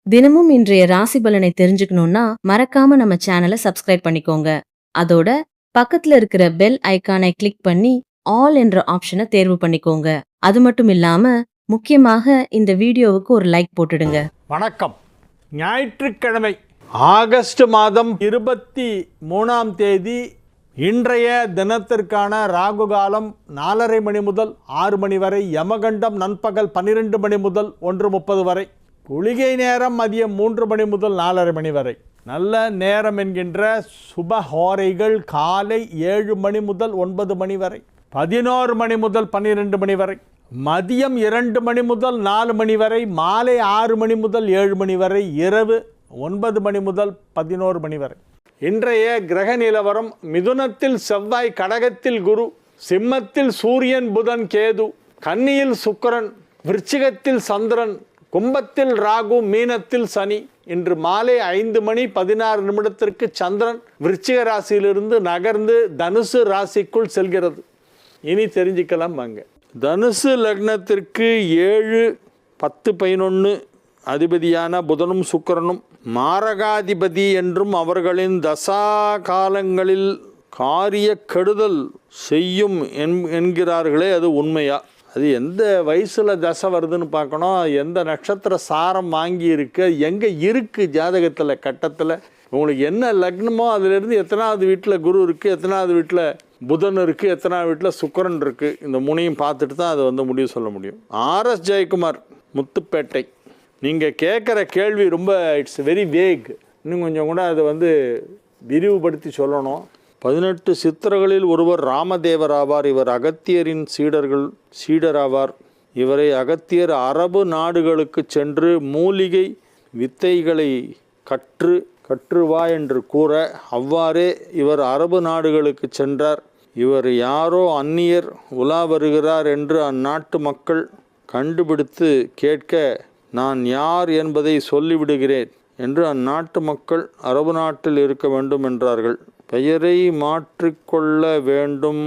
தினமும் இன்றைய ராசி பலனை தெரிஞ்சுக்கணும்னா மறக்காம நம்ம சேனலை சப்ஸ்கிரைப் பண்ணிக்கோங்க. அதோட பக்கத்துல இருக்கிற பெல் ஐகானை கிளிக் பண்ணி ஆல் என்ற ஆப்ஷனை தேர்வு பண்ணிக்கோங்க. அது மட்டும் இல்லாம முக்கியமாக இந்த வீடியோவுக்கு ஒரு லைக் போட்டுடுங்க. வணக்கம். ஞாயிற்றுக்கிழமை ஆகஸ்ட் மாதம் 23ஆம் தேதி இன்றைய தினத்திற்கான ராகு காலம் 4:30 மணி முதல் 6 மணி வரை, யமகண்டம் நண்பகல் 12 மணி முதல் 1:30 வரை, குளிகை நேரம் மதியம் 3 மணி முதல் 4:30 மணி வரை. நல்ல நேரம் என்கின்ற சுபஹோரைகள் காலை 7 மணி முதல் 9 மணி வரை, 11 மணி முதல் 12 மணி வரை, மதியம் 2 மணி முதல் 4 மணி வரை, மாலை 6 மணி முதல் 7 மணி வரை, இரவு 9 மணி முதல் 11 மணி வரை. இன்றைய கிரக நிலவரம்: மிதுனத்தில் செவ்வாய், கடகத்தில் குரு, சிம்மத்தில் சூரியன், புதன், கேது, கன்னியில் சுக்கிரன், விருச்சிகத்தில் சந்திரன், கும்பத்தில் ராகு, மீனத்தில் சனி. இன்று மாலை 5 மணி 16 நிமிடத்திற்கு சந்திரன் விருச்சிக ராசியிலிருந்து நகர்ந்து தனுசு ராசிக்குள் செல்கிறது. இனி தெரிஞ்சுக்கலாம் வாங்க. தனுசு லக்னத்திற்கு 7, 10, 11 அதிபதியான புதனும் சுக்கிரனும் மாரகாதிபதி என்றும் அவர்களின் தசா காலங்களில் காரிய கெடுதல் செய்யும் என்கிறார்களே, அது உண்மையா? அது எந்த வயசில் தசை வருதுன்னு பார்க்கணும். எந்த நட்சத்திர சாரம் வாங்கி இருக்கு, எங்கே இருக்குது ஜாதகத்தில் கட்டத்தில், உங்களுக்கு என்ன லக்னமோ அதிலிருந்து எத்தனாவது வீட்டில் குரு இருக்குது, எத்தனாவது வீட்டில் புதன் இருக்குது, எத்தனாவது வீட்டில் சுக்கிரன் இருக்குது, இந்த முனையும் பார்த்துட்டு தான் அதை முடிவு சொல்ல முடியும். RS ஜெயக்குமார், முத்துப்பேட்டை. நீங்கள் கேட்குற கேள்வி ரொம்ப இட்ஸ் வெரி வேக். இன்னும் கொஞ்சம் கூட அதை விரிவுபடுத்தி சொல்லணும். 18 சித்தர்களில் ஒருவர் ராமதேவர் ஆவார். இவர் அகத்தியரின் சீடராவார். இவரை அகத்தியர் அரபு நாடுகளுக்கு சென்று மூலிகை வித்தைகளை கற்றுவா என்று கூற, அவ்வாறே இவர் அரபு நாடுகளுக்கு சென்றார். இவர் யாரோ அந்நியர் உலா வருகிறார் என்று அந்நாட்டு மக்கள் கண்டுபிடித்து கேட்க, நான் யார் என்பதை சொல்லிவிடுகிறேன் என்று அந்நாட்டு மக்கள் அரபு நாட்டில் இருக்க வேண்டும் என்றார்கள். பெயரை மாற்றிக்கொள்ள வேண்டும்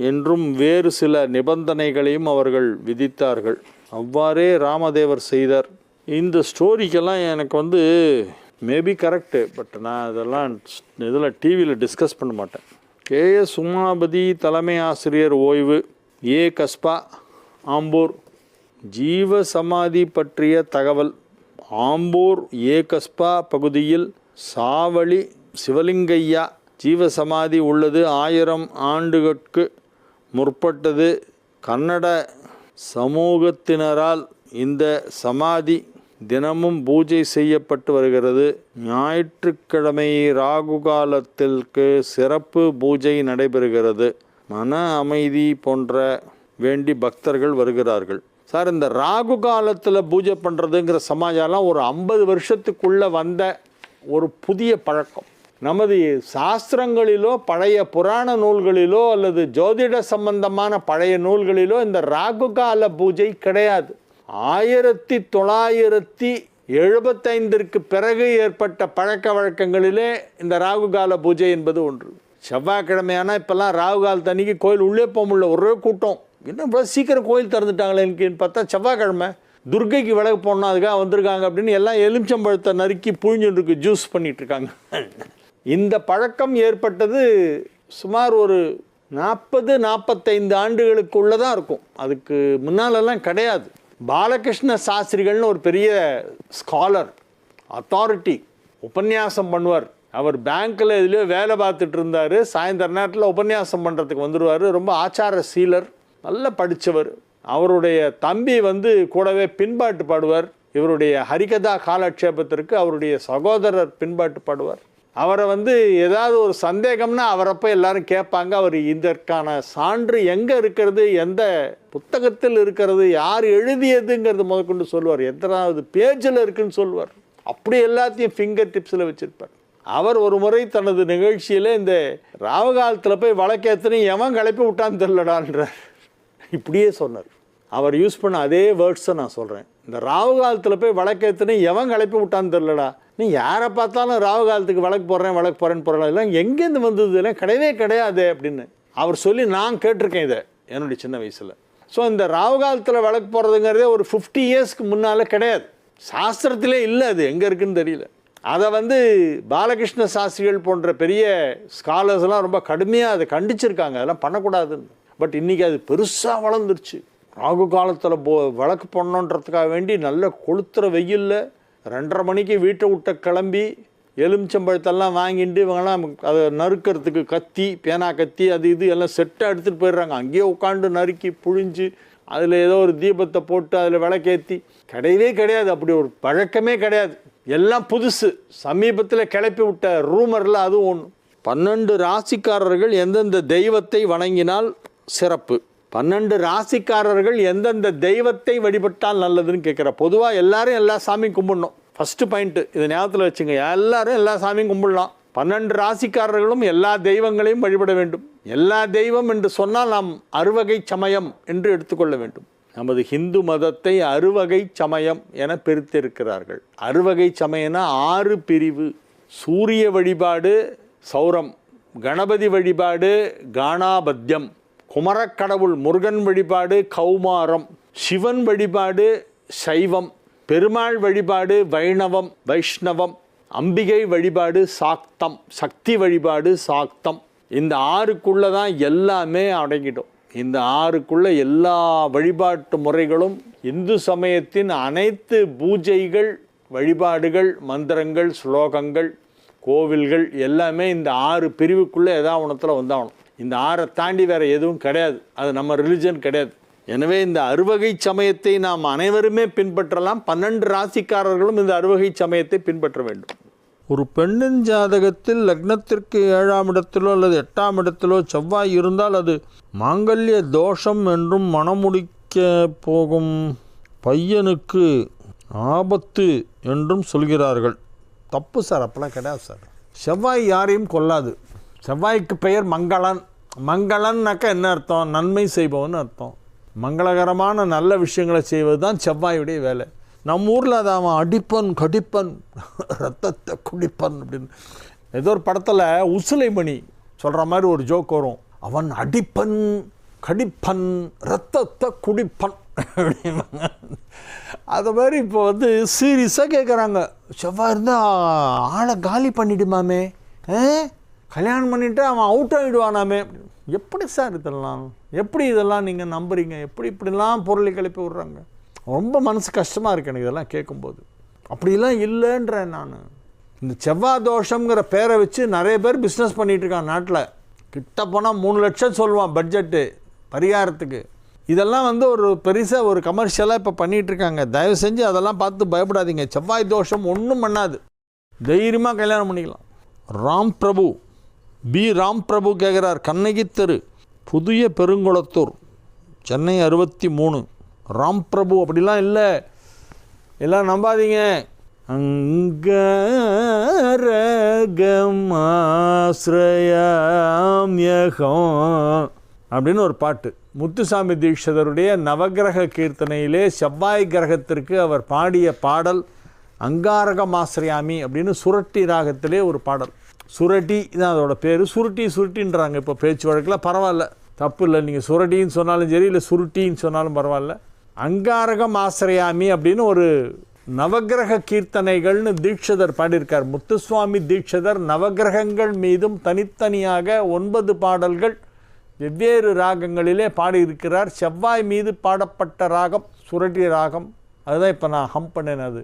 என்றும் வேறு சில நிபந்தனைகளையும் அவர்கள் விதித்தார்கள். அவ்வாறே ராமதேவர் செய்தார். இந்த ஸ்டோரிக்கெல்லாம் எனக்கு மேபி கரெக்டு, பட் நான் இதெல்லாம் டிவியில் டிஸ்கஸ் பண்ண மாட்டேன். KS உமாபதி தலைமை ஆசிரியர் ஓய்வு. கஸ்பா, ஆம்பூர். ஜீவ சமாதி பற்றிய தகவல். ஆம்பூர் கஸ்பா பகுதியில் சாவளி சிவலிங்கையா ஜீவசமாதி உள்ளது. 1000 ஆண்டுகளுக்கு முற்பட்டது. கன்னட சமூகத்தினரால் இந்த சமாதி தினமும் பூஜை செய்யப்பட்டு வருகிறது. ஞாயிற்றுக்கிழமை ராகு காலத்திற்கு சிறப்பு பூஜை நடைபெறுகிறது. மன அமைதி போன்ற வேண்டி பக்தர்கள் வருகிறார்கள். சார், இந்த ராகு காலத்தில் பூஜை பண்ணுறதுங்கிற சமாஜாலாம் ஒரு 50 வருஷத்துக்குள்ளே வந்த ஒரு புதிய பழக்கம். நமது சாஸ்திரங்களிலோ பழைய புராண நூல்களிலோ அல்லது ஜோதிட சம்பந்தமான பழைய நூல்களிலோ இந்த ராகுகால பூஜை கிடையாது. 1975 பிறகு ஏற்பட்ட பழக்க வழக்கங்களிலே இந்த ராகுகால பூஜை என்பது ஒன்று. செவ்வாய்க்கிழமையானா இப்போல்லாம் ராகுகால தண்ணிக்கு கோயில் உள்ளே போக முடியல, ஒரே கூட்டம். இன்னும் இவ்வளோ சீக்கிரம் கோயில் திறந்துட்டாங்களே எனக்குன்னு பார்த்தா, செவ்வாய்க்கிழமை துர்கைக்கு விளக்கு போடணும், அதுக்காக வந்திருக்காங்க அப்படின்னு எல்லாம் எலுமிச்சம்பழத்தை நறுக்கி புழிஞ்சுருக்கு, ஜூஸ் பண்ணிட்டு இருக்காங்க. இந்த பழக்கம் ஏற்பட்டது சுமார் ஒரு 40-45 ஆண்டுகளுக்குள்ளே தான் இருக்கும். அதுக்கு முன்னாலெல்லாம் கிடையாது. பாலகிருஷ்ண சாஸ்திரிகள்னு ஒரு பெரிய ஸ்காலர், அத்தாரிட்டி, உபன்யாசம் பண்ணுவார். அவர் பேங்க்கில் இதுலேயோ வேலை பார்த்துட்டு இருந்தார். சாயந்தர நேரத்தில் உபன்யாசம் பண்ணுறதுக்கு வந்துடுவார். ரொம்ப ஆச்சார சீலர், நல்லா படித்தவர். அவருடைய தம்பி கூடவே பின்பாட்டு பாடுவார். இவருடைய ஹரிகதா காலட்சேபத்திற்கு அவருடைய சகோதரர் பின்பாட்டு பாடுவார். அவரை ஏதாவது ஒரு சந்தேகம்னா அவரப்போ எல்லாரும் கேட்பாங்க. அவர் இதற்கான சான்று எங்கே இருக்கிறது, எந்த புத்தகத்தில் இருக்கிறது, யார் எழுதியதுங்கிறது முதற்கொண்டு சொல்லுவார். எத்தனாவது பேஜில் இருக்குன்னு சொல்லுவார். அப்படி எல்லாத்தையும் ஃபிங்கர் டிப்ஸில் வச்சுருப்பார். அவர் ஒரு முறை தனது நிகழ்ச்சியில் இந்த ராவகாலத்தில் போய் வழக்கேத்தனை எவன் கிளப்பி விட்டான்னு தெரியலடான்றார். இப்படியே சொன்னார். அவர் யூஸ் பண்ண அதே வேர்ட்ஸை நான் சொல்கிறேன். இந்த ராகு காலத்தில் போய் வழக்கேத்தனை எவன் கிளப்பி விட்டான்னு தெரிலடா, நீ யாரை பார்த்தாலும் ராகு காலத்துக்கு வழக்கு போடுறேன்னு போகிறேன், எல்லாம் எங்கேருந்து வந்தது, எல்லாம் கிடையவே கிடையாது அப்படின்னு அவர் சொல்லி நான் கேட்டிருக்கேன் இதை என்னுடைய சின்ன வயசில். ஸோ இந்த ராகு காலத்தில் வழக்கு போடுறதுங்கிறதே ஒரு 50 இயர்ஸ்க்கு முன்னால் கிடையாது. சாஸ்திரத்திலே இல்லை, அது எங்கே இருக்குன்னு தெரியல. அதை பாலகிருஷ்ண சாஸ்திரிகள் போன்ற பெரிய ஸ்காலர்ஸ்லாம் ரொம்ப கடுமையாக அதை கண்டிச்சிருக்காங்க, அதெல்லாம் பண்ணக்கூடாதுன்னு. பட் இன்றைக்கி அது பெருசாக வளர்ந்துருச்சு. ராகு காலத்தில் வழக்கு பண்ணணுன்றதுக்காக வேண்டி நல்ல கொளுத்துற வெயிலில் 2:30 மணிக்கு வீட்டை விட்ட கிளம்பி எலுமிச்சம்பழத்தெல்லாம் வாங்கிட்டு இவங்கெல்லாம் அதை நறுக்கிறதுக்கு கத்தி, பேனா கத்தி, அது இது எல்லாம் செட்டாக எடுத்துகிட்டு போயிடுறாங்க. அங்கேயே உட்காந்து நறுக்கி புழிஞ்சு அதில் ஏதோ ஒரு தீபத்தை போட்டு அதில் விளக்கேற்றி, கிடையவே கிடையாது, அப்படி ஒரு பழக்கமே கிடையாது. எல்லாம் புதுசு, சமீபத்தில் கிளப்பி விட்ட ரூமரில் அதுவும் ஒன்று. 12 ராசிக்காரர்கள் எந்தெந்த தெய்வத்தை வணங்கினால் சிறப்பு, 12 ராசிக்காரர்கள் எந்தெந்த தெய்வத்தை வழிபட்டால் நல்லதுன்னு கேட்குற. பொதுவாக எல்லாரும் எல்லா சாமியும் கும்பிடணும். ஃபஸ்ட்டு பாயிண்ட்டு இதை ஞாபகத்தில் வச்சுங்க. எல்லாரும் எல்லா சாமியும் கும்பிடலாம். 12 ராசிக்காரர்களும் எல்லா தெய்வங்களையும் வழிபட வேண்டும். எல்லா தெய்வம் என்று சொன்னால் நாம் அறுவகை சமயம் என்று எடுத்துக்கொள்ள வேண்டும். நமது ஹிந்து மதத்தை அறுவகை சமயம் என பிரித்திருக்கிறார்கள். அறுவகை சமயம்னா 6 பிரிவு. சூரிய வழிபாடு சௌரம், கணபதி வழிபாடு காணாபத்தியம், குமரக்கடவுள் முருகன் வழிபாடு கௌமாரம், சிவன் வழிபாடு சைவம், பெருமாள் வழிபாடு வைணவம் வைஷ்ணவம், அம்பிகை வழிபாடு சாக்தம், சக்தி வழிபாடு சாக்தம். இந்த 6க்குள்ளே தான் எல்லாமே அடங்கிடும். இந்த 6க்குள்ளே எல்லா வழிபாட்டு முறைகளும், இந்து சமயத்தின் அனைத்து பூஜைகள், வழிபாடுகள், மந்திரங்கள், ஸ்லோகங்கள், கோவில்கள் எல்லாமே இந்த 6 பிரிவுக்குள்ளே ஏதாவது ஒன்றத்தில் வந்தாகணும். இந்த 6 தாண்டி வேறு எதுவும் கிடையாது. அது நம்ம ரிலிஜன் கிடையாது. எனவே இந்த அறுவகை சமயத்தை நாம் அனைவருமே பின்பற்றலாம். 12 ராசிக்காரர்களும் இந்த அறுவகை சமயத்தை பின்பற்ற வேண்டும். ஒரு பெண்ணின் ஜாதகத்தில் லக்னத்திற்கு 7ஆம் இடத்திலோ அல்லது 8ஆம் இடத்திலோ செவ்வாய் இருந்தால் அது மாங்கல்ய தோஷம் என்றும் மணமுடிக்க போகும் பையனுக்கு ஆபத்து என்றும் சொல்கிறார்கள். தப்பு சார், அப்பெல்லாம் கிடையாது சார். செவ்வாய் யாரையும் கொல்லாது. செவ்வாய்க்கு பெயர் மங்களன். மங்களன்னாக்கா என்ன அர்த்தம்? நன்மை செய்பவன் அர்த்தம். மங்களகரமான நல்ல விஷயங்களை செய்வது தான் செவ்வாயுடைய வேலை. நம்ம ஊரில் அதை அவன் அடிப்பன் கடிப்பன் ரத்தத்தை குடிப்பன் அப்படின்னு ஏதோ ஒரு படத்தில் உசிலைமணி சொல்கிற மாதிரி ஒரு ஜோக் வரும். அவன் அடிப்பன் கடிப்பன் ரத்தத்தை குடிப்பன் அப்படின்னாங்க. அது மாதிரி இப்போ சீரியஸாக கேட்குறாங்க, செவ்வாய் இருந்தால் ஆளை காலி பண்ணிடுமாமே, கல்யாணம் பண்ணிவிட்டு அவன் அவுட் ஆகிடுவானாமே. எப்படி சார் இதெல்லாம், எப்படி இதெல்லாம் நீங்கள் நம்புறீங்க? எப்படி இப்படிலாம் பொருளை கிளப்பி விட்றாங்க? ரொம்ப மனசு கஷ்டமாக இருக்குது எனக்கு இதெல்லாம் கேட்கும்போது. அப்படிலாம் இல்லைன்றேன் நான். இந்த செவ்வாய் தோஷங்கிற பேரை வச்சு நிறைய பேர் பிஸ்னஸ் பண்ணிகிட்ருக்கான் நாட்டில். கிட்ட போனால் 3 லட்சம் சொல்லுவான் பட்ஜெட்டு பரிகாரத்துக்கு. இதெல்லாம் ஒரு பெருசாக ஒரு கமர்ஷியலாக இப்போ பண்ணிகிட்ருக்காங்க. தயவு செஞ்சு அதெல்லாம் பார்த்து பயப்படாதீங்க. செவ்வாய் தோஷம் ஒன்றும் பண்ணாது. தைரியமாக கல்யாணம் பண்ணிக்கலாம். ராம் பிரபு ராம் பிரபு கேட்குறார். கண்ணகி தெரு, புதிய பெருங்குளத்தூர், சென்னை 63. ராம் பிரபு அப்படிலாம் இல்லை, எல்லாம் நம்பாதீங்க. அங்கரகமாஸ்ரயாம்யகம் அப்படின்னு ஒரு பாட்டு. முத்துசாமி தீட்சிதருடைய நவகிரக கீர்த்தனையிலே செவ்வாய் கிரகத்திற்கு அவர் பாடிய பாடல் அங்காரகமாஸ்ரயாமி அப்படின்னு சுரட்டி ராகத்திலே ஒரு பாடல். சுரட்டி தான் அதோட பேர். சுருட்டின்றாங்க இப்போ பேச்சு வழக்கில். பரவாயில்ல, தப்பு இல்லை. நீங்கள் சுரட்டின்னு சொன்னாலும் சரி, இல்லை சுருட்டின்னு சொன்னாலும் பரவாயில்ல. அங்காரகம் ஆசிரியாமி அப்படின்னு ஒரு நவகிரக கீர்த்தனைகள்னு தீட்சிதர் பாடியிருக்கார். முத்துசுவாமி தீட்சிதர் நவகிரகங்கள் மீதும் தனித்தனியாக 9 பாடல்கள் வெவ்வேறு ராகங்களிலே பாடியிருக்கிறார். செவ்வாய் மீது பாடப்பட்ட ராகம் சுரட்டி ராகம். அதுதான் இப்போ நான் ஹம் பண்ணேன். அது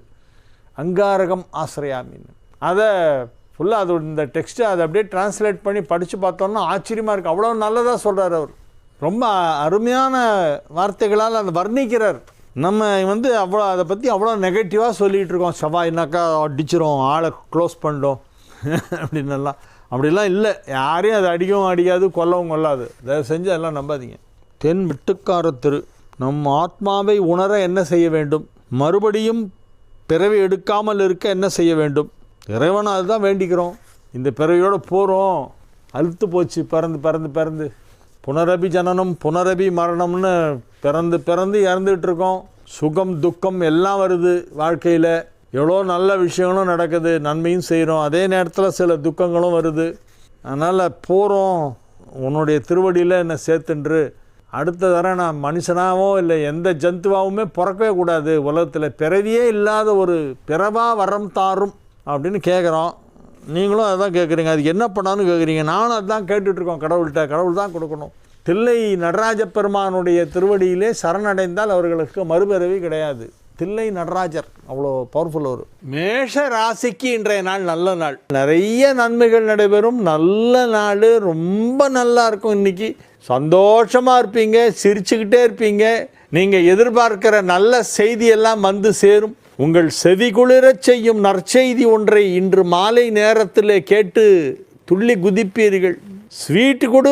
அங்காரகம் ஆசிரியாமின்னு. அதை ஃபுல்லாக அது இந்த டெக்ஸ்ட்டை அதை அப்படியே டிரான்ஸ்லேட் பண்ணி படித்து பார்த்தோன்னா ஆச்சரியமாக இருக்குது. அவ்வளோ நல்லதாக சொல்கிறார் அவர். ரொம்ப அருமையான வார்த்தைகளால் அதை வர்ணிக்கிறார். நம்ம அவ்வளோ அதை பற்றி அவ்வளோ நெகட்டிவாக சொல்லிகிட்டு இருக்கோம். செவ்வாய்னாக்கா அடிச்சிரும், ஆளை க்ளோஸ் பண்ணிட்டோம் அப்படின்னெல்லாம். அப்படிலாம் இல்லை. யாரையும் அது அடிக்கவும் அடிக்காது, கொல்லவும் கொள்ளாது. தயவு செஞ்சு அதெல்லாம் நம்பாதீங்க. தென் விட்டுக்கார திரு, நம் ஆத்மாவை உணர என்ன செய்ய வேண்டும்? மறுபடியும் பிறவி எடுக்காமல் இருக்க என்ன செய்ய வேண்டும்? இறைவனை அதுதான் வேண்டிக்கிறோம். இந்த பிறவியோடு போகிறோம், அழுத்து போச்சு, பிறந்து புனரபி ஜனனம் புனரபி மரணம்னு பிறந்து இறந்துகிட்டு இருக்கோம். சுகம் துக்கம் எல்லாம் வருது வாழ்க்கையில். எவ்வளோ நல்ல விஷயங்களும் நடக்குது, நன்மையும் செய்கிறோம். அதே நேரத்தில் சில துக்கங்களும் வருது. அதனால் போகிறோம், உன்னுடைய திருவடியில் என்னை சேர்த்துன்று அடுத்த தடவை நான் மனுஷனாவோ இல்லை எந்த ஜந்துவாவுமே பிறக்கவே கூடாது, உலகத்தில் பிறவியே இல்லாத ஒரு பிறவா வரம் தாரும் அப்படின்னு கேட்குறோம். நீங்களும் அதான் கேட்குறீங்க. அதுக்கு என்ன பண்ணான்னு கேட்குறீங்க. நானும் அதுதான் கேட்டுட்ருக்கோம் கடவுள்கிட்ட. கடவுள் தான் கொடுக்கணும். தில்லை நடராஜ பெருமானுடைய திருவடியிலே சரணடைந்தால் அவர்களுக்கு மறுபிறவி கிடையாது. தில்லை நடராஜர் அவ்வளோ பவர்ஃபுல். ஒரு மேஷ ராசிக்கு இன்றைய நாள் நல்ல நாள், நிறைய நன்மைகள் நடைபெறும். நல்ல நாள், ரொம்ப நல்லா இருக்கும். இன்றைக்கி சந்தோஷமாக இருப்பீங்க, சிரிச்சுக்கிட்டே இருப்பீங்க. நீங்கள் எதிர்பார்க்கிற நல்ல செய்தியெல்லாம் வந்து சேரும். உங்கள் செவி குளிரச் செய்யும் நற்செய்தி ஒன்றை இன்று மாலை நேரத்தில் கேட்டு துள்ளி குதிப்பீர்கள். ஸ்வீட்டு கொடு,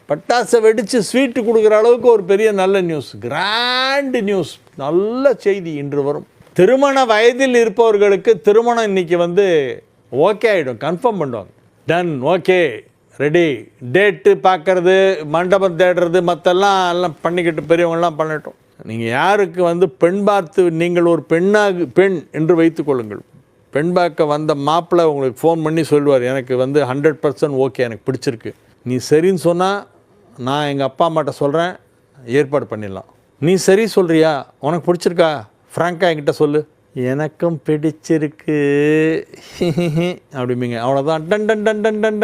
பட்டாசை வெடித்து ஸ்வீட்டு கொடுக்குற அளவுக்கு ஒரு பெரிய நல்ல நியூஸ், கிராண்ட் நியூஸ், நல்ல செய்தி இன்று வரும். திருமண வயதில் இருப்பவர்களுக்கு திருமணம் இன்றைக்கி ஓகே ஆகிடும், கன்ஃபார்ம் பண்ணுவாங்க. டன், ஓகே, ரெடி, டேட்டு பார்க்குறது, மண்டபம் தேடுறது, மற்றெல்லாம் எல்லாம் பண்ணிக்கிட்டு பெரியவங்கள்லாம் பண்ணட்டும். நீங்கள் யாருக்கு பெண் பார்த்து, நீங்கள் ஒரு பெண் என்று வைத்துக்கொள்ளுங்கள். பெண் பார்க்க வந்த மாப்பிள்ளை உங்களுக்கு ஃபோன் பண்ணி சொல்லுவார், எனக்கு 100% ஓகே, எனக்கு பிடிச்சிருக்கு. நீ சரின்னு சொன்னால் நான் எங்கள் அப்பா அம்மாட்ட சொல்கிறேன், ஏற்பாடு பண்ணிடலாம். நீ சரி சொல்கிறியா, உனக்கு பிடிச்சிருக்கா, ஃப்ராங்காக என்கிட்ட சொல்லு, எனக்கும் பிடிச்சிருக்கு அப்படிம்பிங்க. அவ்வளோதான். Done done done done done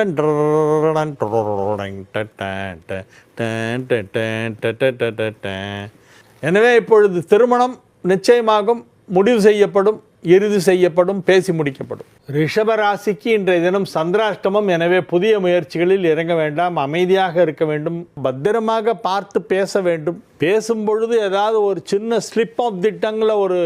done done. எனவே இப்பொழுது திருமணம் நிச்சயமாகும், முடிவு செய்யப்படும், இறுதி செய்யப்படும், பேசி முடிக்கப்படும். ரிஷபராசிக்கு இன்றைய தினம் சந்திராஷ்டமம். எனவே புதிய முயற்சிகளில் இறங்க வேண்டாம், அமைதியாக இருக்க வேண்டும், பத்திரமாக பார்த்து பேச வேண்டும். பேசும் பொழுது ஏதாவது ஒரு சின்ன ஸ்லிப் ஆஃப் தி டங்கில் ஒரு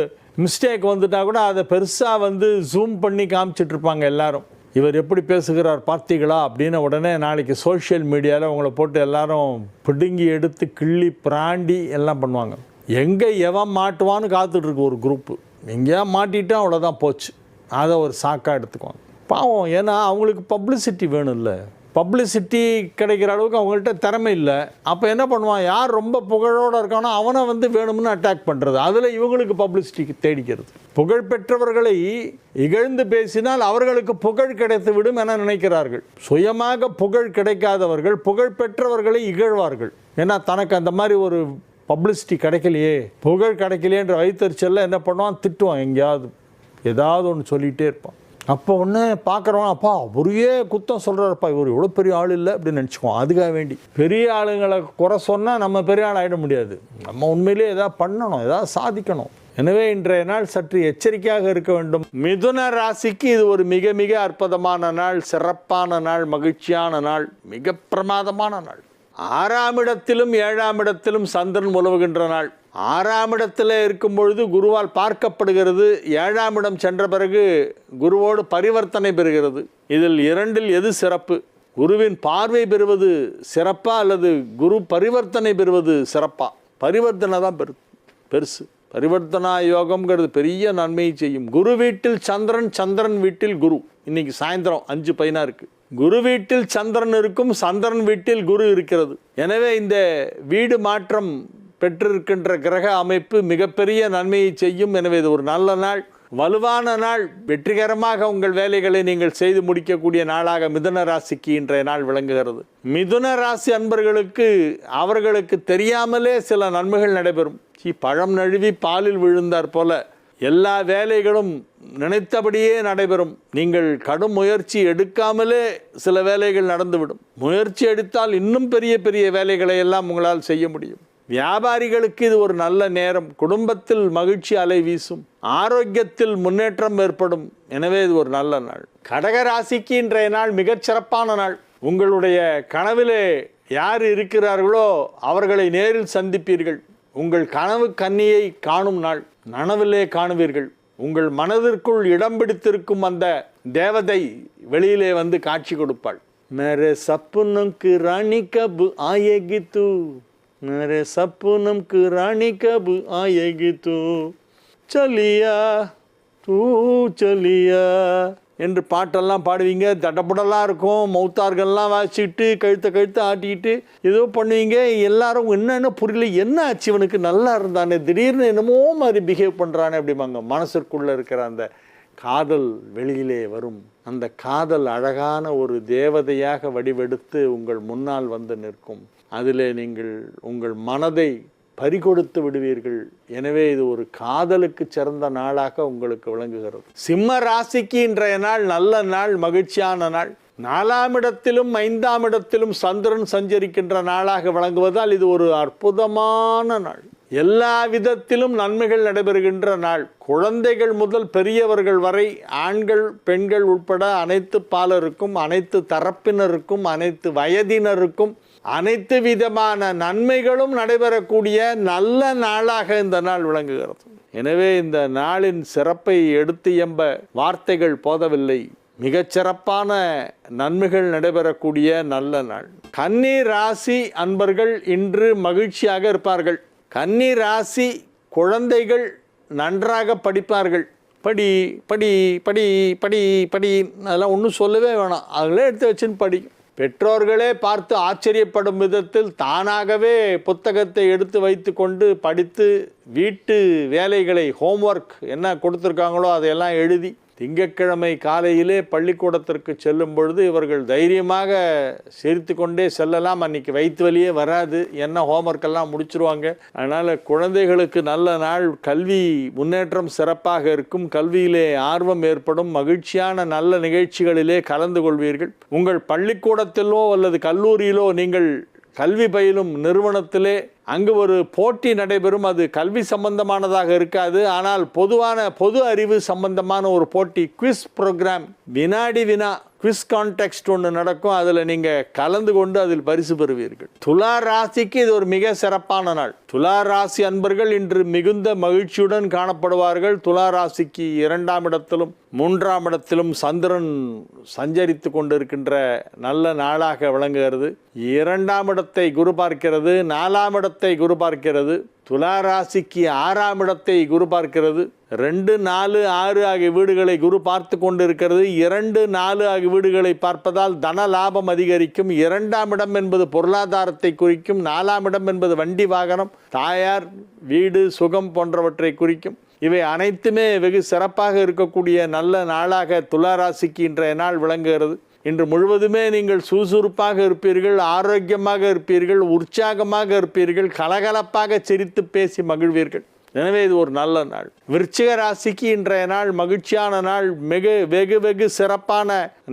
மிஸ்டேக் வந்துட்டா கூட அதை பெருசாக ஜூம் பண்ணி காமிச்சிட்ருப்பாங்க எல்லாரும். இவர் எப்படி பேசுகிறார் பார்த்தீங்களா அப்படின்னு உடனே நாளைக்கு சோஷியல் மீடியாவில் உங்களை போட்டு எல்லாரும் பிடுங்கி எடுத்து கிள்ளி பிராண்டி எல்லாம் பண்ணுவாங்க. எங்கே எவன் மாட்டுவான்னு காத்துட்ருக்கு ஒரு குரூப்பு. எங்கேயா மாட்டிட்டா அவ்வளோதான், போச்சு. அதை ஒரு சாக்காக எடுத்துக்குவாங்க. பாவம், ஏன்னா அவங்களுக்கு பப்ளிசிட்டி வேணும். இல்லை, பப்ளிசிட்டி கிடைக்கிற அளவுக்கு அவங்கள்ட்ட திறமை இல்லை. அப்போ என்ன பண்ணுவான், யார் ரொம்ப புகழோடு இருக்கானோ அவனை வேணும்னு அட்டாக் பண்ணுறது. அதில் இவங்களுக்கு பப்ளிசிட்டிக்கு தேடிக்கிறது. புகழ்பெற்றவர்களை இகழ்ந்து பேசினால் அவர்களுக்கு புகழ் கிடைத்து விடும் என நினைக்கிறார்கள். சுயமாக புகழ் கிடைக்காதவர்கள் புகழ்பெற்றவர்களை இகழ்வார்கள். ஏன்னா தனக்கு அந்த மாதிரி ஒரு பப்ளிசிட்டி கிடைக்கலையே, புகழ் கிடைக்கலையேன்ற வைத்தறிச்சலில் என்ன பண்ணுவான், திட்டுவான், எங்கேயாவது ஏதாவது ஒன்று சொல்லிகிட்டே இருப்பான். அப்போ ஒன்று பார்க்குறவன், அப்பா அவரையே குத்தம் சொல்கிறாருப்பா, இவர் எவ்வளோ பெரிய ஆள் இல்லை அப்படின்னு நினச்சிக்குவோம். அதுக்காக வேண்டி பெரிய ஆளுங்களை குறை சொன்னால் நம்ம பெரிய ஆள் ஆகிட முடியாது. நம்ம உண்மையிலே எதாவது பண்ணணும், எதாவது சாதிக்கணும். எனவே இன்றைய நாள் சற்று எச்சரிக்கையாக இருக்க வேண்டும். மிதுன ராசிக்கு இது ஒரு மிக மிக அற்புதமான நாள், சிறப்பான நாள், மகிழ்ச்சியான நாள், மிக பிரமாதமான நாள். 6ஆம் இடத்திலும் 7ஆம் இடத்திலும் சந்திரன் உலவுகின்ற நாள். 6ஆம் இடத்தில் இருக்கும் பொழுது குருவால் பார்க்கப்படுகிறது. 7ஆம் இடம் சென்ற பிறகு குருவோடு பரிவர்த்தனை பெறுகிறது. இதில் 2இல் எது சிறப்பு? குருவின் பார்வை பெறுவது சிறப்பா அல்லது குரு பரிவர்த்தனை பெறுவது சிறப்பா? பரிவர்த்தனை தான் பெருசு. பரிவர்த்தனா யோகம்ங்கிறது பெரிய நன்மையை செய்யும். குரு வீட்டில் சந்திரன், சந்திரன் வீட்டில் குரு. இன்னைக்கு சாயந்தரம் 5:10 இருக்குது. குரு வீட்டில் சந்திரன் இருக்கும், சந்திரன் வீட்டில் குரு இருக்கிறது. எனவே இந்த வீடு மாற்றம் பெற்றிருக்கின்ற கிரக அமைப்பு மிகப்பெரிய நன்மையை செய்யும். எனவே இது ஒரு நல்ல நாள், வலுவான நாள். வெற்றிகரமாக உங்கள் வேலைகளை நீங்கள் செய்து முடிக்கக்கூடிய நாளாக மிதுன ராசிக்கு இன்றைய நாள் விளங்குகிறது. மிதுன ராசி அன்பர்களுக்கு அவர்களுக்கு தெரியாமலே சில நன்மைகள் நடைபெறும். பழம் நழுவி பாலில் விழுந்தார் போல எல்லா வேலைகளும் நினைத்தபடியே நடைபெறும். நீங்கள் கடும் முயற்சி எடுக்காமலே சில வேலைகள் நடந்துவிடும். முயற்சி எடுத்தால் இன்னும் பெரிய பெரிய வேலைகளை எல்லாம் உங்களால் செய்ய முடியும். வியாபாரிகளுக்கு இது ஒரு நல்ல நேரம். குடும்பத்தில் மகிழ்ச்சி அலை வீசும், ஆரோக்கியத்தில் முன்னேற்றம் ஏற்படும். எனவே இது ஒரு நல்ல நாள். கடக ராசிக்கு இன்றைய நாள் மிகச் சிறப்பான நாள். உங்களுடைய கனவிலே யார் இருக்கிறார்களோ அவர்களை நேரில் சந்திப்பீர்கள். உங்கள் கனவு கன்னியை காணும் நாள், நனவிலே காணுவீர்கள். உங்கள் மனதிற்குள் இடம் பிடித்திருக்கும் அந்த தேவதை வெளியிலே காட்சி கொடுப்பாள். மேரே சப்புனம் கி ராணி கப் ஆயேகி தூ, மேரே சப்புனம் கி ராணி கப் ஆயேகி தூ, சலியா தூ சலியா என்று பாட்டெல்லாம் பாடுவீங்க. தடப்படலாம் இருக்கும், மௌத்தார்கள்லாம் வாசிச்சுட்டு கழுத்தை ஆட்டிக்கிட்டு ஏதோ பண்ணுவீங்க. எல்லாரும் என்னென்ன புரியல, என்ன ஆச்சு இவனுக்கு, நல்லா இருந்தானே, திடீர்னு என்னமோ மாதிரி பிஹேவ் பண்ணுறானே அப்படிம்பாங்க. மனசிற்குள்ளே இருக்கிற அந்த காதல் வெளியிலே வரும். அந்த காதல் அழகான ஒரு தேவதையாக வடிவெடுத்து உங்கள் முன்னால் நிற்கும். அதிலே நீங்கள் உங்கள் மனதை பறிகொடுத்து விடுவீர்கள். எனவே இது ஒரு காதலுக்கு சிறந்த நாளாக உங்களுக்கு விளங்குகிறது. சிம்ம ராசிக்கு இன்றைய நாள் நல்ல நாள், மகிழ்ச்சியான நாள். 4ஆம் இடத்திலும் 5ஆம் இடத்திலும் சந்திரன் சஞ்சரிக்கின்ற நாளாக விளங்குவதால் இது ஒரு அற்புதமான நாள். எல்லா விதத்திலும் நன்மைகள் நடைபெறுகின்ற நாள். குழந்தைகள் முதல் பெரியவர்கள் வரை, ஆண்கள் பெண்கள் உட்பட அனைத்து பாலருக்கும், அனைத்து தரப்பினருக்கும், அனைத்து வயதினருக்கும் அனைத்து விதமான நன்மைகளும் நடைபெறக்கூடிய நல்ல நாளாக இந்த நாள் விளங்குகிறது. எனவே இந்த நாளின் சிறப்பை எடுத்து எம்ப வார்த்தைகள் போதவில்லை. மிகச்சிறப்பான நன்மைகள் நடைபெறக்கூடிய நல்ல நாள். கன்னி ராசி அன்பர்கள் இன்று மகிழ்ச்சியாக இருப்பார்கள். கன்னி ராசி குழந்தைகள் நன்றாக படிப்பார்கள். படி படி படி படி படி அதெல்லாம் ஒன்றும் சொல்லவே வேணாம், அவங்களே எடுத்து வச்சுன்னு படி. பெற்றோர்களே பார்த்து ஆச்சரியப்படும் விதத்தில் தானாகவே புத்தகத்தை எடுத்து வைத்து கொண்டு படித்து வீட்டு வேலைகளை, ஹோம்ஒர்க் என்ன கொடுத்துருக்காங்களோ அதையெல்லாம் எழுதி திங்கட்கிழமை காலையிலே பள்ளிக்கூடத்திற்கு செல்லும் பொழுது இவர்கள் தைரியமாக சிரித்து கொண்டே செல்லலாம். அன்றைக்கி வயிற்று வலியே வராது, என்ன ஹோம்ஒர்க்கெல்லாம் முடிச்சிருவாங்க. அதனால் குழந்தைகளுக்கு நல்ல நாள். கல்வி முன்னேற்றம் சிறப்பாக இருக்கும். கல்வியிலே ஆர்வம் ஏற்படும். மகிழ்ச்சியான நல்ல நிகழ்ச்சிகளிலே கலந்து கொள்வீர்கள். உங்கள் பள்ளிக்கூடத்திலோ அல்லது கல்லூரியிலோ நீங்கள் கல்வி பயிலும் நிறுவனத்திலே அங்கு ஒரு போட்டி நடைபெறும். அது கல்வி சம்பந்தமானதாக இருக்காது, ஆனால் பொது அறிவு சம்பந்தமான ஒரு போட்டி, குவிஸ் ப்ரோக்ராம், வினாடி வினா குவிஸ் கான்டெக்ஸ்ட் ஒன்று நடக்கும். அதில் நீங்கள் கலந்து கொண்டு அதில் பரிசு பெறுவீர்கள். துலா ராசிக்கு இது ஒரு மிக சிறப்பான நாள். துலா ராசி அன்பர்கள் இன்று மிகுந்த மகிழ்ச்சியுடன் காணப்படுவார்கள். துலா ராசிக்கு 2ஆம் இடத்திலும் 3ஆம் இடத்திலும் சந்திரன் சஞ்சரித்து கொண்டிருக்கின்ற நல்ல நாளாக விளங்குகிறது. 2ஆம் இடத்தை குரு பார்க்கிறது, 4ஆம் இடத்தை குரு பார்க்கிறது. துலா ராசிக்கு 6ஆம் இடத்தை குரு பார்க்கிறது. 2, 4, 6 ஆகிய வீடுகளை குரு பார்த்து கொண்டிருக்கிறது. 2, 4 ஆகிய வீடுகளை பார்ப்பதால் தன லாபம் அதிகரிக்கும். 2ஆம் இடம் என்பது பொருளாதாரத்தை குறிக்கும். 4ஆம் இடம் என்பது வண்டி வாகனம், தாயார், வீடு, சுகம் போன்றவற்றை குறிக்கும். இவை அனைத்துமே வெகு சிறப்பாக இருக்கக்கூடிய நல்ல நாளாக துலா ராசிக்கு இன்றைய நாள் விளங்குகிறது. இன்று முழுவதுமே நீங்கள் சுறுசுறுப்பாக இருப்பீர்கள், ஆரோக்கியமாக இருப்பீர்கள், உற்சாகமாக இருப்பீர்கள், கலகலப்பாக சிரித்து பேசி மகிழ்வீர்கள். எனவே இது ஒரு நல்ல நாள். விருச்சிக ராசிக்கு இன்றைய நாள் மகிழ்ச்சியான நாள். வெகு சிறப்பான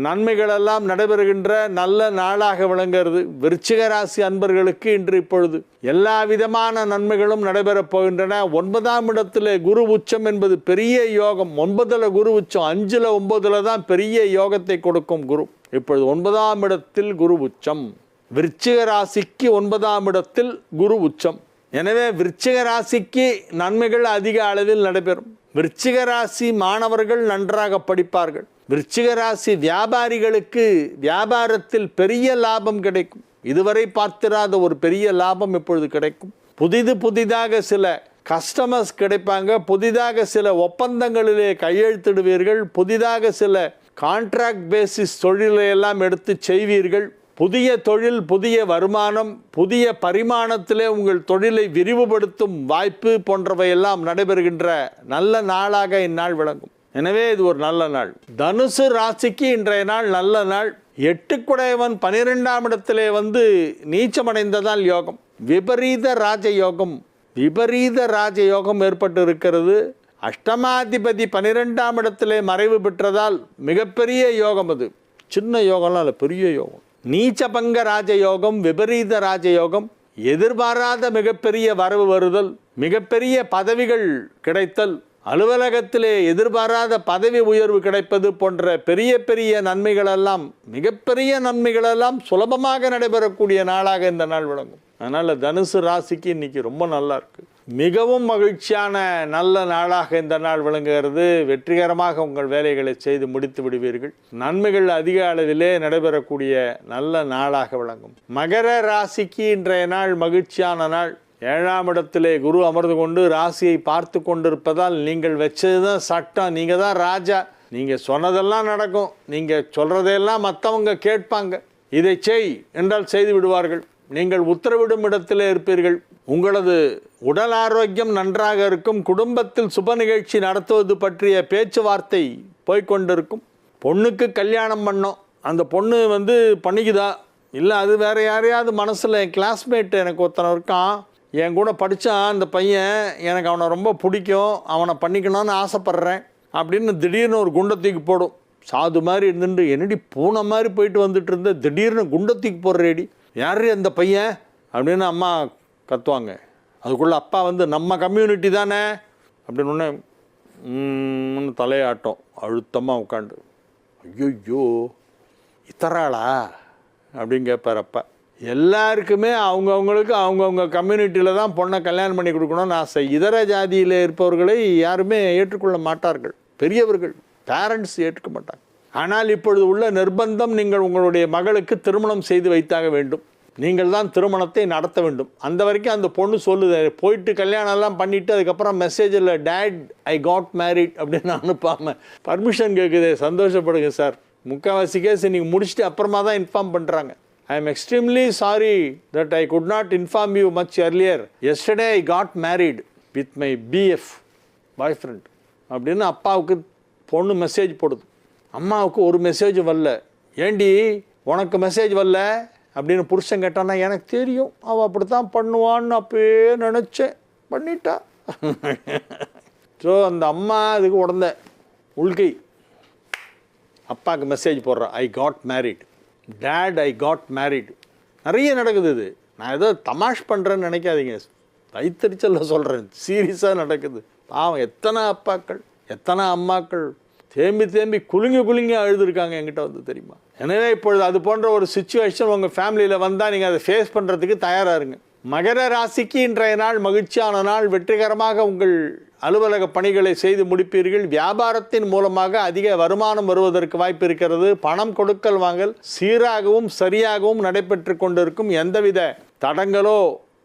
நன்மைகளெல்லாம் நடைபெறுகின்ற நல்ல நாளாக விளங்குகிறது. விருச்சிக ராசி அன்பர்களுக்கு இன்று இப்பொழுது எல்லா விதமான நன்மைகளும் நடைபெறப் போகின்றன. 9ஆம் இடத்துல குரு உச்சம் என்பது பெரிய யோகம். 9ல் குரு உச்சம், 5ல் 9ல் தான் பெரிய யோகத்தை கொடுக்கும் குரு. இப்பொழுது 9ஆம் இடத்தில் குரு உச்சம். விருச்சிக ராசிக்கு 9ஆம் இடத்தில் குரு உச்சம். எனவே விருச்சிக ராசிக்கு நன்மைகள் அதிக அளவில் நடைபெறும். விருச்சிக ராசி மாணவர்கள் நன்றாக படிப்பார்கள். விருச்சிக ராசி வியாபாரிகளுக்கு வியாபாரத்தில் பெரிய லாபம் கிடைக்கும். இதுவரை பார்த்திராத ஒரு பெரிய லாபம் இப்பொழுது கிடைக்கும். புதிதாக சில கஸ்டமர்ஸ் கிடைப்பாங்க. புதிதாக சில ஒப்பந்தங்களிலே கையெழுத்திடுவீர்கள். புதிதாக சில கான்ட்ராக்ட் பேசிஸ் தொழிலை எல்லாம் எடுத்து செய்வீர்கள். புதிய தொழில், புதிய வருமானம், புதிய பரிமாணத்திலே உங்கள் தொழிலை விரிவுபடுத்தும் வாய்ப்பு போன்றவையெல்லாம் நடைபெறுகின்ற நல்ல நாளாக இந்நாள் விளங்கும். எனவே இது ஒரு நல்ல நாள். தனுசு ராசிக்கு இன்றைய நாள் நல்ல நாள். 8குடையவன் 12ஆம் இடத்திலே நீச்சமடைந்ததால் யோகம், விபரீத ராஜயோகம் ஏற்பட்டு இருக்கிறது. அஷ்டமாதிபதி 12ஆம் இடத்திலே மறைவு பெற்றதால் மிகப்பெரிய யோகம். அது சின்ன யோகம்லாம் இல்லை, பெரிய யோகம். நீச்சபங்க ராஜயோகம், விபரீத ராஜயோகம், எதிர்பாராத மிகப்பெரிய வரவு வருதல், மிகப்பெரிய பதவிகள் கிடைத்தல், அலுவலகத்திலே எதிர்பாராத பதவி உயர்வு கிடைப்பது போன்ற பெரிய நன்மைகளெல்லாம், மிகப்பெரிய நன்மைகளெல்லாம் சுலபமாக நடைபெறக்கூடிய நாளாக இந்த நாள் விளங்கும். அதனால் தனுசு ராசிக்கு இன்னைக்கு ரொம்ப நல்லா இருக்கு. மிகவும் மகிழ்ச்சியான நல்ல நாளாக இந்த நாள் விளங்குகிறது. வெற்றிகரமாக உங்கள் வேலைகளை செய்து முடித்து விடுவீர்கள். நன்மைகள் அதிக அளவிலே நடைபெறக்கூடிய நல்ல நாளாக விளங்கும். மகர ராசிக்கு இன்றைய நாள் மகிழ்ச்சியான நாள். 7ஆம் இடத்திலே குரு அமர்ந்து கொண்டு ராசியை பார்த்து கொண்டிருப்பதால் நீங்கள் வச்சது தான் சட்டம், நீங்கள் தான் ராஜா. நீங்கள் சொன்னதெல்லாம் நடக்கும். நீங்கள் சொல்கிறதையெல்லாம் மற்றவங்க கேட்பாங்க. இதை செய் என்றால் செய்து விடுவார்கள். நீங்கள் உத்தரவிடும் இடத்திலே இருப்பீர்கள். உங்களது உடல் ஆரோக்கியம் நன்றாக இருக்கும். குடும்பத்தில் சுப நிகழ்ச்சி நடத்துவது பற்றிய பேச்சுவார்த்தை போய்கொண்டிருக்கும். பொண்ணுக்கு கல்யாணம் பண்ணோம், அந்த பொண்ணு பண்ணிக்குதா, இல்லை அது வேறு யாரையாவது மனசில் என் கிளாஸ்மேட் எனக்கு ஒருத்தனை இருக்கான், என் கூட படித்தான் அந்த பையன், எனக்கு அவனை ரொம்ப பிடிக்கும், அவனை பண்ணிக்கணும்னு ஆசைப்பட்றேன் அப்படின்னு திடீர்னு ஒரு குண்டத்துக்கு போடும். சாது மாதிரி இருந்துட்டு என்னடி பூனை மாதிரி போயிட்டு வந்துட்டு இருந்த, திடீர்னு குண்டத்துக்கு போடுறேடி, யாரு அந்த பையன் அப்படின்னு அம்மா கத்துவாங்க. அதுக்குள்ளே அப்பா வந்து நம்ம கம்யூனிட்டி தானே அப்படின்னு ஒன்று தலையாட்டம் அழுத்தமாக உட்காண்டு, ஐயோ இத்தராளா அப்படின்னு கேட்பார் அப்பா. எல்லாருக்குமே அவங்கவுங்களுக்கு அவங்கவுங்க கம்யூனிட்டியில் தான் பொண்ணை கல்யாணம் பண்ணி கொடுக்கணும்னு ஆசை. இதர ஜாதியில் இருப்பவர்களை யாருமே ஏற்றுக்கொள்ள மாட்டார்கள், பெரியவர்கள் பேரண்ட்ஸ் ஏற்றுக்க மாட்டாங்க. ஆனால் இப்பொழுது உள்ள நிர்பந்தம், நீங்கள் உங்களுடைய மகளுக்கு திருமணம் செய்து வைத்தாக வேண்டும், நீங்கள் தான் திருமணத்தை நடத்த வேண்டும். அந்த வரைக்கும் அந்த பொண்ணு சொல்லுது, போயிட்டு கல்யாணம்லாம் பண்ணிவிட்டு அதுக்கப்புறம் மெசேஜில் டேட் ஐ காட் மேரிட் அப்படின்னு அனுப்பாமல் பர்மிஷன் கேட்குது, சந்தோஷப்படுங்க சார். முக்கால்வாசி கேஸ் நீங்கள் முடிச்சுட்டு அப்புறமா தான் இன்ஃபார்ம் பண்ணுறாங்க. I am extremely sorry that I could not inform you much earlier, yesterday I got married with my PF bye friend அப்படின்னு அப்பாவுக்கு பொண்ணு மெசேஜ் போடுது. அம்மாவுக்கு ஒரு மெசேஜ் வரல. ஏண்டி உனக்கு மெசேஜ் வரல அப்படின்னு புருஷன் கேட்டான்னா, எனக்கு தெரியும் அவள் அப்படி தான் பண்ணுவான்னு அப்பயே நினச்சேன், பண்ணிட்டா. ஸோ அந்த அம்மா அதுக்கு உடந்த உள்கை அப்பாவுக்கு மெசேஜ் போடுறா, I got married, date I got married. நிறைய நடக்குது இது. நான் ஏதோ தமாஷ் பண்ணுறேன்னு நினைக்காதீங்க, வைத்தறிச்சலில் சொல்கிறேன், சீரியஸாக நடக்குது. பாவம் எத்தனை அப்பாக்கள் எத்தனை அம்மாக்கள் தேம்பி தேம்பி குலுங்கி அழுதுருக்காங்க என்கிட்ட வந்து, தெரியுமா? எனவே இப்பொழுது அது போன்ற ஒரு சுச்சுவேஷன் உங்கள் ஃபேமிலியில் வந்தால் நீங்கள் அதை ஃபேஸ் பண்ணுறதுக்கு தயாராக இருங்க. மகர ராசிக்கு இன்றைய நாள் மகிழ்ச்சியான நாள். வெற்றிகரமாக உங்கள் அலுவலக பணிகளை செய்து முடிப்பீர்கள். வியாபாரத்தின் மூலமாக அதிக வருமானம் வருவதற்கு வாய்ப்பு இருக்கிறது. பணம் கொடுக்கல் வாங்கல் சீராகவும் சரியாகவும் நடைபெற்று கொண்டிருக்கும். எந்தவித தடங்களோ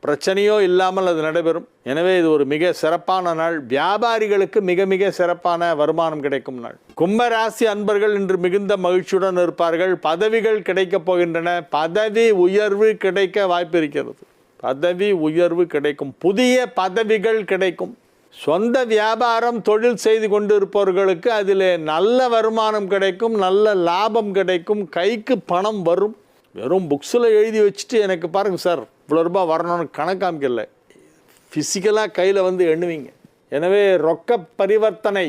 பிரச்சனையோ இல்லாமல் அது நடைபெறும். எனவே இது ஒரு மிக சிறப்பான நாள். வியாபாரிகளுக்கு மிக மிக சிறப்பான வருமானம் கிடைக்கும் நாள். கும்பராசி அன்பர்கள் இன்று மிகுந்த மகிழ்ச்சியுடன் இருப்பார்கள். பதவிகள் கிடைக்கப் போகின்றன. பதவி உயர்வு கிடைக்க வாய்ப்பு இருக்கிறது. பதவி உயர்வு கிடைக்கும், புதிய பதவிகள் கிடைக்கும். சொந்த வியாபாரம் தொழில் செய்து கொண்டு இருப்பவர்களுக்கு அதில் நல்ல வருமானம் கிடைக்கும், நல்ல லாபம் கிடைக்கும், கைக்கு பணம் வரும். வெறும் புக்ஸில் எழுதி வச்சுட்டு எனக்கு பாருங்கள் சார் இவ்வளோ ரூபாய் வரணும்னு கணக்காமிக்கல, ஃபிசிக்கலாக கையில் வந்து எண்ணுவீங்க. எனவே ரொக்க பரிவர்த்தனை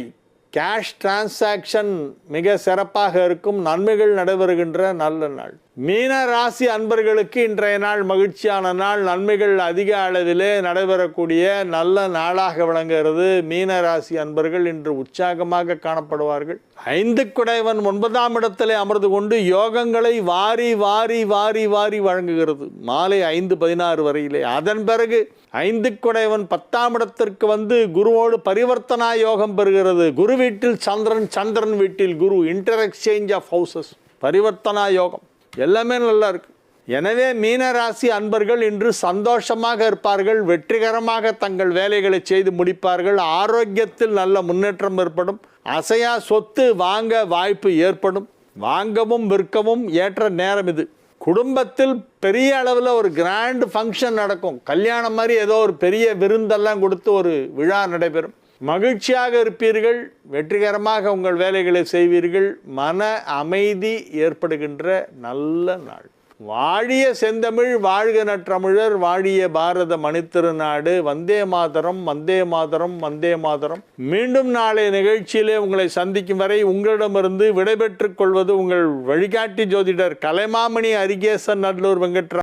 கேஷ் டிரான்சாக்ஷன் மிக சிறப்பாக இருக்கும். நன்மைகள் நடைபெறுகின்ற நல்ல நாள். மீன ராசி அன்பர்களுக்கு இன்றைய நாள் மகிழ்ச்சியான நாள். நன்மைகள் அதிக அளவிலே நடைபெறக்கூடிய நல்ல நாளாக விளங்குகிறது. மீன ராசி அன்பர்கள் இன்று உற்சாகமாக காணப்படுவார்கள். 5 குடைவன் 9ஆம் இடத்திலே அமர்ந்து கொண்டு யோகங்களை வாரி வாரி வாரி வாரி வழங்குகிறது மாலை 5:16 வரையிலே. அதன் பிறகு 5 குடைவன் 10ஆம் இடத்திற்கு வந்து குருவோடு பரிவர்த்தனா யோகம் பெறுகிறது. குரு வீட்டில் சந்திரன், சந்திரன் வீட்டில் குரு, inter exchange of houses, Parivrtta யோகம், எல்லாமே நல்லா இருக்கு. எனவே மீனராசி அன்பர்கள் இன்று சந்தோஷமாக இருப்பார்கள். வெற்றிகரமாக தங்கள் வேலைகளை செய்து முடிப்பார்கள். ஆரோக்கியத்தில் நல்ல முன்னேற்றம் ஏற்படும். அசையா சொத்து வாங்க வாய்ப்பு ஏற்படும். வாங்கவும் விற்கவும் ஏற்ற நேரம் இது. குடும்பத்தில் பெரிய அளவில் ஒரு கிராண்ட் ஃபங்க்ஷன் நடக்கும். கல்யாணம் மாதிரி ஏதோ ஒரு பெரிய விருந்தெல்லாம் கொடுத்து ஒரு விழா நடைபெறும். மகிழ்ச்சியாக இருப்பீர்கள். வெற்றிகரமாக உங்கள் வேலைகளை செய்வீர்கள். மன அமைதி ஏற்படுகின்ற நல்ல நாள். வாழிய செந்தமிழ், வாழ்க நற்றமிழர், வாழிய பாரத மணித்திருநாடு. வந்தே மாதரம், வந்தே மாதரம், வந்தே மாதரம். மீண்டும் நாளை நிகழ்ச்சியிலே உங்களை சந்திக்கும் வரை உங்களிடமிருந்து விடைபெற்றுக் கொள்வது உங்கள் வழிகாட்டி ஜோதிடர் கலைமாமணி அரிகேசன் நல்லூர் வெங்கட்ராமன்.